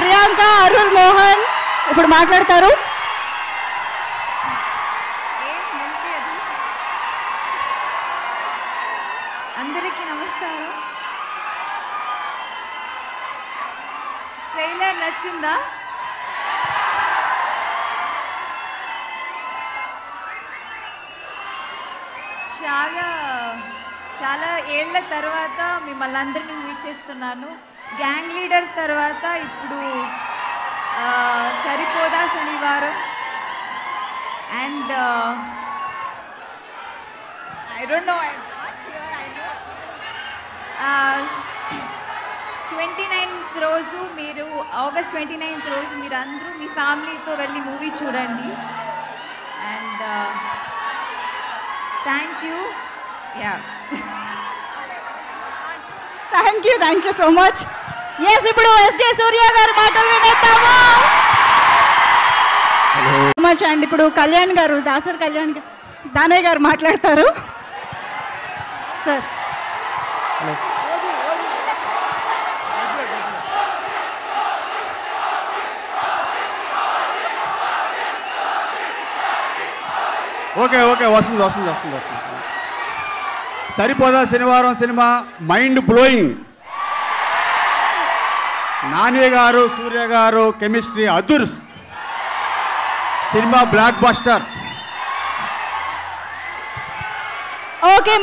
ప్రియాంక అరుణ్ మోహన్ ఇప్పుడు మాట్లాడతారు. అందరికీ నమస్కారం. ట్రైలర్ నచ్చిందా? చాలా ఏళ్ల తర్వాత మిమ్మల్ని అందరినీ మీట్ చేస్తున్నాను. గ్యాంగ్ లీడర్ తర్వాత ఇప్పుడు సరిపోదా శనివారం and I don't know, I'm not here, I know. 29th రోజు మీరు ఆగస్ట్ 29th రోజు మీరు అందరూ మీ ఫ్యామిలీతో వెళ్ళి మూవీ చూడండి. And thank you. Yeah, thank you so much. Yes, ఇప్పుడు ఎస్జే సూర్య గారు మాటలు వినేద్దాము. మచ్. అండ్ ఇప్పుడు కళ్యాణ్ గారు, దాసరి కళ్యాణ్ గారు, దానయ్య గారు మాట్లాడతారు. సార్ ఓకే వస్తుంది. సరిపోదా శనివారం సినిమా మైండ్ బ్లోయింగ్. నాని గారు, సూర్య గారు కెమిస్ట్రీ అదుర్స్. సినిమా బ్లాక్ బస్టర్. ఓకే.